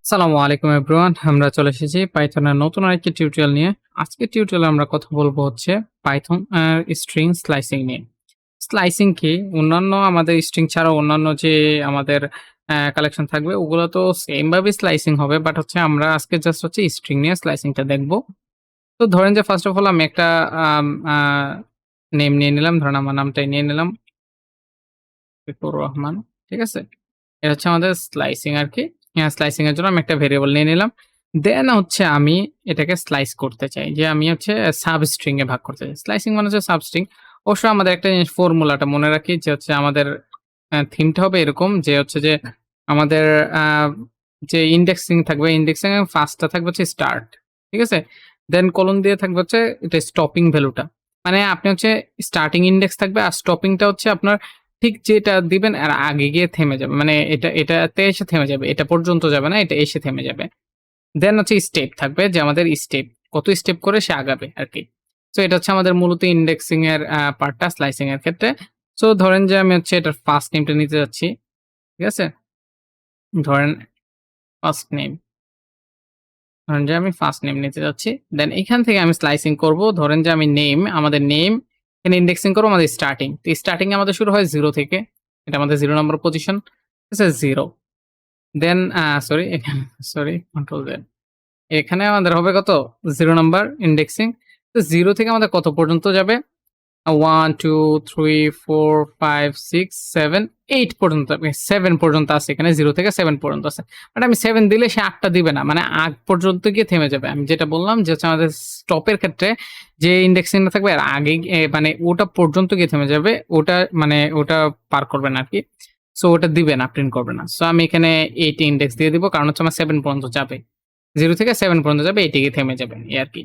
আসসালামু আলাইকুম এভরিওয়ান। আমরা চলে এসেছি পাইথনের নতুন আরেকটি টিউটোরিয়াল নিয়ে। আজকের টিউটোরিয়ালে আমরা কথা বলবো হচ্ছে পাইথন স্ট্রিং স্লাইসিং নিয়ে। স্লাইসিং কি? অন্যান্য আমাদের স্ট্রিং ছাড়াও অন্যান্য যে আমাদের কালেকশন থাকবে ওগুলো তো সেম ভাবে স্লাইসিং হবে। বাট হচ্ছে আমরা আজকে জাস্ট হচ্ছে স্ট্রিং নিয়ে স্লাইসিংটা দেখব। তো ধরেন যে ফার্স্ট অফ অল আমি একটা আম আ নেম নিয়ে নিলাম। ধরেন আমার নামটাই নিয়ে নিলাম। শফিকুর রহমান। ঠিক আছে? এটা হচ্ছে আমাদের স্লাইসিং আরকি। স্লাইসিং এর জন্য আমি একটা ভেরিয়েবল নিয়ে নিলাম। দেন হচ্ছে আমি এটাকে স্লাইস করতে চাই। যে আমি হচ্ছে সাবস্ট্রিং এ ভাগ করতে চাই। স্লাইসিং মানে হচ্ছে সাবস্ট্রিং। অবশ্য আমাদের একটা জিনিস ফর্মুলাটা মনে রাখি যে হচ্ছে আমাদের থিমটা হবে এরকম যে হচ্ছে যে আমাদের আ যে ইনডেক্সিং থাকবে, ইনডেক্সিং এর ফার্স্ট টা থাকবে হচ্ছে স্টার্ট। ঠিক আছে? দেন কোলন দিয়ে থাকবে হচ্ছে এটা স্টপিং ভ্যালুটা। মানে আপনি হচ্ছে স্টার্টিং ইনডেক্স থাকবে আর স্টপিং টা হচ্ছে আপনার ঠিক যেটা দিবেন আর আগে গিয়ে থেমে যাবে। মানে এটাতে এসে থেমে যাবে। এটা পর্যন্ত যাবে না, এটা এসে থেমে যাবে। দেন হচ্ছে স্টেপ থাকবে যে আমাদের স্টেপ, কত স্টেপ করে সে আগাবে আরকি। সো এটা হচ্ছে আমাদের মূলত ইনডেক্সিং এর পার্টটা স্লাইসিং এর ক্ষেত্রে। সো ধরেন যে আমি হচ্ছে এটার ফার্স্ট নেমটা নিতে যাচ্ছি। ঠিক আছে? ধরেন ফার্স্ট নেম। ধরেন যে আমি ফার্স্ট নেম নিতে যাচ্ছি। দেন এখান থেকে আমি স্লাইসিং করব। ধরেন যে আমি আমাদের নেম এখানে ইনডেক্সিং করব আমাদের স্টার্টিং। তো স্টার্টিং এ আমাদের শুরু হয় 0 থেকে। এটা আমাদের 0 নম্বর পজিশন। ঠিক আছে? 0 দেন সরি এখানে সরি কন্ট্রোল জেড। এখানে আমাদের হবে কত? 0 নাম্বার ইনডেক্সিং। তো 0 থেকে আমাদের কত পর্যন্ত যাবে? 1, 2, 3, 4, 5, 6, 7, 8 পর্যন্ত যাবে। 7 পর্যন্ত আছে এখানে 0 থেকে 7 পর্যন্ত আছে। বাট আমি 7 দিলে সে 8 টা দিবে না। মানে আগ পর্যন্ত গিয়ে থেমে যাবে। আমি যেটা বললাম যে হচ্ছে আমাদের স্টপের ক্ষেত্রে যে ইনডেক্সিংটা থাকবে এর আগে মানে ওটা পর্যন্ত গিয়ে থেমে যাবে। ওটা মানে ওটা পার করবে না আরকি। সো ওটা দিবে না, প্রিন্ট করবে না। সো আমি এখানে 8 ইনডেক্স দিয়ে দিব। কারণ হচ্ছে আমার 7 পর্যন্ত যাবে। 0 থেকে 7 পর্যন্ত যাবে, 8 এ গিয়ে থেমে যাবে এই আরকি।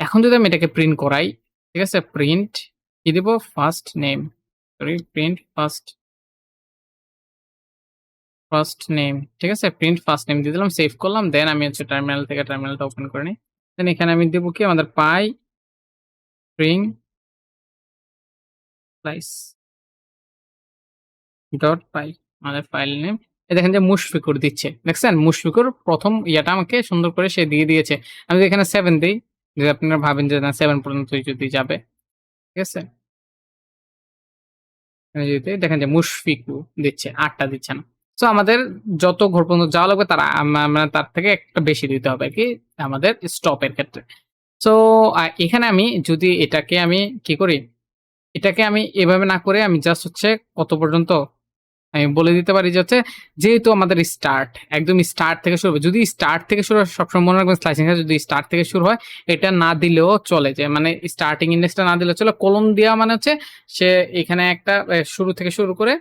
এখন যদি আমি এটাকে প্রিন্ট করাই, ঠিক আছে? প্রিন্ট কি দিব? First name. Sorry print first name. ঠিক আছে? প্রিন্ট ফার্স্ট নেম দিয়ে দিলাম, সেভ করলাম। দেন আমি হচ্ছে টার্মিনাল থেকে টার্মিনালটা ওপেন করে নিই। দেন এখানে আমি দিব কি আমাদের পাই স্ট্রিং স্লাইস ডট পাই আমাদের ফাইল নেম। এই দেখেন যে মুশফিকুর দিচ্ছে। দেখছেন? মুশফিকুর ১ম ইয়াটা আমাকে সুন্দর করে সে দিয়ে দিয়েছে। আমি যদি এখানে 7 দেই, যদি আপনারা ভাবেন যে না 7 পর্যন্তই যদি যাবে। ঠিক আছে? এখানে যদি দেই দেখেন যে মুশফিকু দিচ্ছে, ৮ টা দিচ্ছে না। সো আমাদের যত ঘর পর্যন্ত যাওয়া লাগবে তার মানে তার থেকে একটা বেশি দিতে হবে আরকি আমাদের স্টপের ক্ষেত্রে। সো এখানে আমি যদি এটাকে আমি কি করি? এটাকে আমি এভাবে না করে আমি জাস্ট হচ্ছে কত পর্যন্ত আমি বলে দিতে পারি যে হচ্ছে যেহেতু আমাদের স্টার্ট একদম স্টার্ট থেকে শুরু হবে। যদি স্টার্ট থেকে শুরু হয় সবসময় মনে রাখবেন স্লাইসিং এ যদি স্টার্ট থেকে শুরু হয় এটা না দিলেও চলে যে মানে স্টার্টিং ইনডেক্সটা না দিলেও চলে। কোলন দেওয়া মানে হচ্ছে সে এখানে একটা শুরু থেকে শুরু করে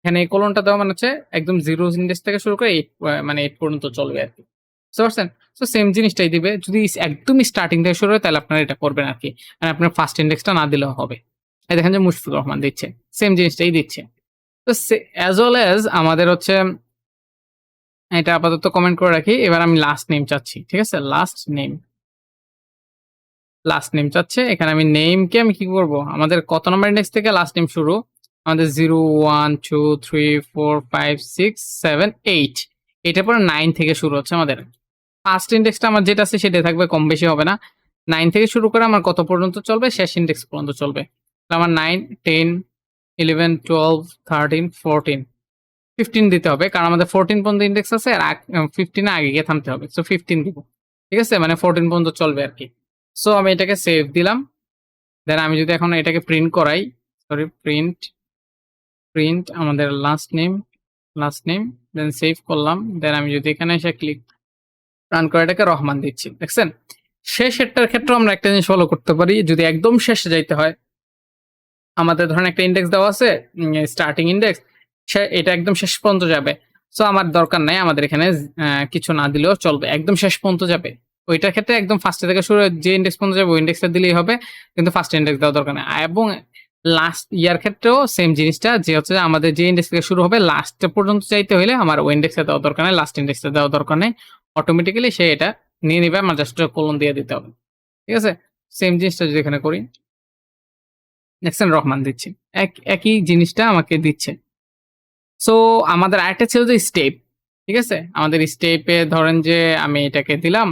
এখানে এই কোলনটা দেওয়া মানে হচ্ছে একদম 0 ইনডেক্স থেকে শুরু করে 8 মানে 8 পর্যন্ত চলবে আরকি। বুঝতে পারছেন? সো সেম জিনিসটাই দিবে। যদি একদমই স্টার্টিং থেকে শুরু হয় তাহলে আপনারা এটা করবেন আরকি। মানে আপনার ফার্স্ট ইনডেক্সটা না দিলেও হবে। এই দেখেন যে মুশফিকুর রহমান দিচ্ছে। সেম জিনিসটাই দিচ্ছে। তো অ্যাজ ওয়েল অ্যাজ আমাদের হচ্ছে এটা আপাতত কমেন্ট করে রাখি। এবার আমি লাস্ট নেম চাচ্ছি। ঠিক আছে? লাস্ট নেম চাচ্ছে। এখানে আমি নেমকে আমি কি করব? আমাদের কত নাম্বার ইনডেক্স থেকে লাস্ট নেম শুরু? আমাদের 0, 1, 2, 3, 4, 5, 6, 7, 8 এটার পরে 9 থেকে শুরু হচ্ছে আমাদের। ফার্স্ট ইনডেক্সটা আমার যেটা আছে সেটাই থাকবে, কম বেশি হবে না। 9 থেকে শুরু করে আমার কত পর্যন্ত চলবে? শেষ ইনডেক্স পর্যন্ত চলবে। আমার 9, 10, 11, 12, 13, 14 15 দিতে হবে। কারণ আমাদের 14 পর্যন্ত ইনডেক্স আছে আর 15 এ আগে গিয়ে থামতে হবে। সো 15 দিব। ঠিক আছে? মানে 14 পর্যন্ত চলবে আরকি। সো আমি এটাকে সেভ দিলাম। দেন আমি যদি এখন এটাকে প্রিন্ট করাই, সরি প্রিন্ট আমাদের লাস্ট নেম দেন সেভ করলাম। দেন আমি যদি এখানে এসে রান করে এটাকে রহমান দিচ্ছি। দেখছেন? শেষেরটার ক্ষেত্রেও আমরা একটা জিনিস ফলো করতে পারি। যদি একদম শেষে যাইতে হয় আমাদের ধরেন একটা ইনডেক্স দেওয়া আছে, স্টার্টিং ইনডেক্স। সে এটা একদম শেষ পর্যন্ত যাবে। সো আমার দরকার নাই। আমাদের এখানে কিছু না দিলেও চলবে। একদম শেষ পর্যন্ত যাবে। ওইটার ক্ষেত্রে একদম ফার্স্ট থেকে শুরু হয়ে যে ইনডেক্স পর্যন্ত যাবে ওই ইনডেক্সটা দিলেই হবে। কিন্তু ফার্স্ট ইনডেক্স দেওয়ার দরকার নাই। এবং লাস্ট ইয়ার ক্ষেত্রেও সেম জিনিসটা যে হচ্ছে যে আমাদের যে ইনডেক্স থেকে শুরু হবে লাস্ট পর্যন্ত যাইতে হইলে আমার ওই ইনডেক্সটা দেওয়ার দরকার নাই। লাস্ট ইনডেক্সটা দেওয়ার দরকার নাই। অটোমেটিক্যালি সে এটা নিয়ে নিবে। আমার জাস্ট কোলন দিয়ে দিতে হবে। ঠিক আছে? সেম জিনিসটা যদি এখানে করি, দেখছেন রহমান দিচ্ছি। একই জিনিসটা আমাকে দিচ্ছে। সো আমাদের আরেকটা ছিল যে স্টেপ। ঠিক আছে? আমাদের স্টেপে ধরেন যে আমি এটাকে দিলাম,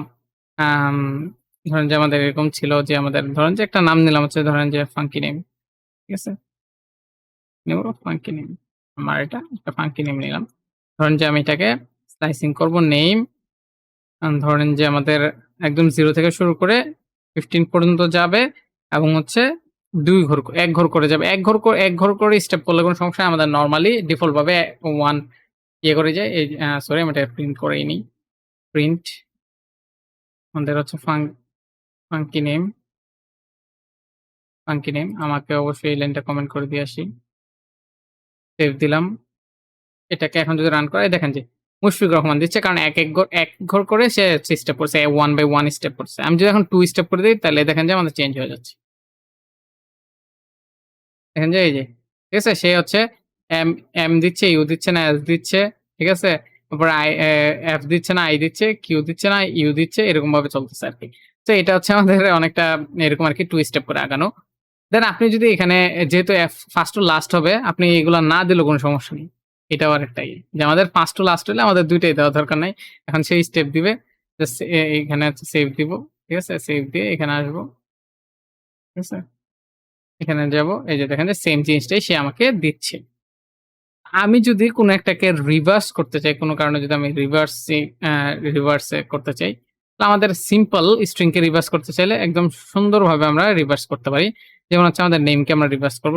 আম ধরেন যে আমাদের এরকম ছিল যে আমাদের ধরেন যে একটা নাম নিলাম হচ্ছে ধরেন যে ফাঙ্কি নেম। ঠিক আছে? নেব ফাঙ্কি নেম। আমার এটা একটা ফাঙ্কি নেম নিলাম। ধরেন যে আমি এটাকে স্লাইসিং করব নেম ধরেন যে আমাদের একদম 0 থেকে শুরু করে 15 পর্যন্ত যাবে এবং হচ্ছে ২ ঘর ১ ঘর করে যাবে। ১ ঘর করে স্টেপ করলে কোনো সমস্যা নাই। আমাদের নরমালি ডিফল্ট ভাবে 1 ইয়ে করে যায়। এই সরি আমি এটা প্রিন্ট করেই নিই। প্রিন্ট আমাদের হচ্ছে ফাঙ্কি নেম। আমাকে অবশ্যই এই লাইনটা কমেন্ট করে দিয়ে আসি। সেভ দিলাম। এটাকে এখন যদি রান করাই দেখেন যে মুশফিকুর রহমান দিচ্ছে কারণ এক ঘর করে সে স্টেপ করছে 1 বাই 1 স্টেপ করছে। আমি যদি এখন 2 স্টেপ করে দেই তাহলে দেখেন যে আমাদের চেঞ্জ হয়ে যাচ্ছে। দেখেন যে এই যে, ঠিক আছে? সে হচ্ছে এম এম দিচ্ছে, ইউ দিচ্ছে না, এস দিচ্ছে, ঠিক আছে? তারপর এফ দিচ্ছে না, আই দিচ্ছে, কিউ দিচ্ছে না, ইউ দিচ্ছে এরকম ভাবে চলতেছে আরকি। তো এটা হচ্ছে আমাদের অনেকটা এরকম আরকি 2 স্টেপ করে আগানো। দেন আপনি যদি এখানে যেহেতু ফার্স্ট টু লাস্ট হবে, আপনি এগুলা না দিলেও কোনো সমস্যা নেই। এটাও আরেকটা ইয়ে। যে আমাদের ফার্স্ট টু লাস্ট হইলে আমাদের ২ টাই দেওয়ার দরকার নাই। এখন সেই স্টেপ দিবে। জাস্ট এইখানে হচ্ছে সেভ দিব। ঠিক আছে? সেভ দিয়ে এখানে আসবো। ঠিক আছে? এখানে যাবো। এই যে দেখেন যে সেম জিনিসটাই সে আমাকে দিচ্ছে। আমি যদি কোনো একটাকে রিভার্স করতে চাই, কোনো কারণে যদি আমি রিভার্স করতে চাই, তো আমাদের সিম্পল স্ট্রিং কে রিভার্স করতে চাইলে একদম সুন্দরভাবে আমরা রিভার্স করতে পারি। যেমন হচ্ছে আমাদের নেমকে আমরা রিভার্স করব।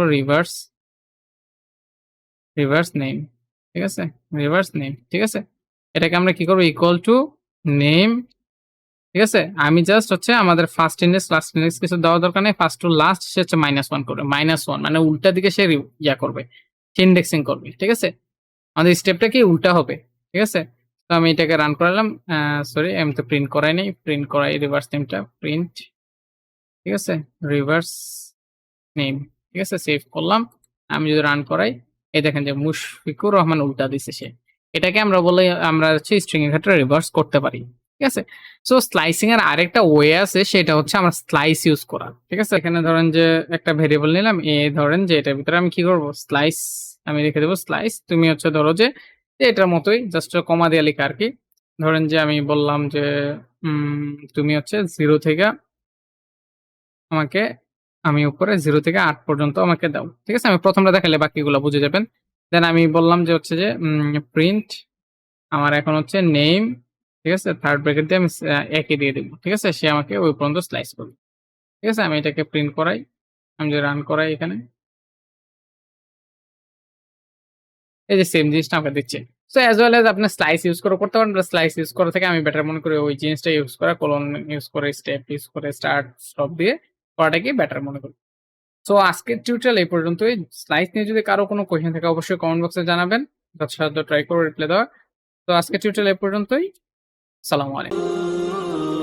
Reverse name. ঠিক আছে? Reverse name. ঠিক আছে? এটাকে আমরা কি করব? Equal to name. ঠিক আছে? আমি জাস্ট হচ্ছে আমাদের ফার্স্ট ইনডেক্স, লাস্ট ইনডেক্স কিছু দেওয়ার দরকার নেই। ফার্স্ট টু লাস্ট সে হচ্ছে -1 করবে। -1 মানে উল্টা দিকে সে ইয়া করবে। সে ইনডেক্সিং করবে। ঠিক আছে? আমাদের স্টেপটা কি উল্টা হবে। ঠিক আছে? তো আমি এটাকে রান করালাম। সরি আমি তো প্রিন্ট করাই নাই। প্রিন্ট করাই রিভার্স নেমটা। প্রিন্ট ঠিক আছে? Reverse name. ঠিক আছে? সেভ করলাম। আমি যদি রান করাই, এই দেখেন যে মুশফিকুর রহমান উল্টা দিছে সে। এটাকে আমরা হচ্ছে স্ট্রিং এর ক্ষেত্রে রিভার্স করতে পারি। ঠিক আছে? সো স্লাইসিং এর আরেকটা ওয়ে আছে সেটা হচ্ছে আমরা স্লাইস ইউজ করা। ঠিক আছে? এখানে ধরেন যে একটা ভেরিয়েবল নিলাম। ধরেন যে এটার ভিতরে আমি কি করব? স্লাইস আমি লিখে দেব স্লাইস। তুমি হচ্ছে ধরো যে এটার মতোই জাস্ট কমা দিয়ে লিখা আরকি। ধরেন যে আমি বললাম যে তুমি হচ্ছে 0 থেকে আমাকে আমি উপরে 0 থেকে 8 পর্যন্ত আমাকে দাও। ঠিক আছে? আমি ১ম টা দেখাইলে বাকিগুলো বুঝে যাবেন। দেন আমি বললাম যে হচ্ছে যে প্রিন্ট আমার এখন হচ্ছে নেম, ঠিক আছে? 3rd ব্র্যাকেট দিয়ে আমি একই দিয়ে দিব। ঠিক আছে? সে আমাকে ওই পর্যন্ত স্লাইস করবে। ঠিক আছে? আমি এটাকে প্রিন্ট করাই। আমি যদি রান করাই এখানে, এই যে সেম জিনিসটা আমাকে দিচ্ছে। সো এস ওয়েল এস আপনি স্লাইস ইউজ করে করতে পারেন। স্লাইস ইউজ করা থেকে আমি বেটার মনে করি ওই জিনিসটা ইউজ করা, কোলন ইউজ করে, স্টেপ ইউজ করে, স্টার্ট, স্টপ দিয়ে করাটাকেই বেটার মনে করি। সো আজকের টিউটোরিয়াল এই পর্যন্তই। স্লাইস নিয়ে যদি কারো কোনো কোয়েশ্চেন থাকে অবশ্যই কমেন্ট বক্সে জানাবেন। যথাসাধ্য ট্রাই করব রিপ্লাই দেওয়ার। তো আজকের টিউটোরিয়াল এই পর্যন্তই। সালামু আলাইকুম।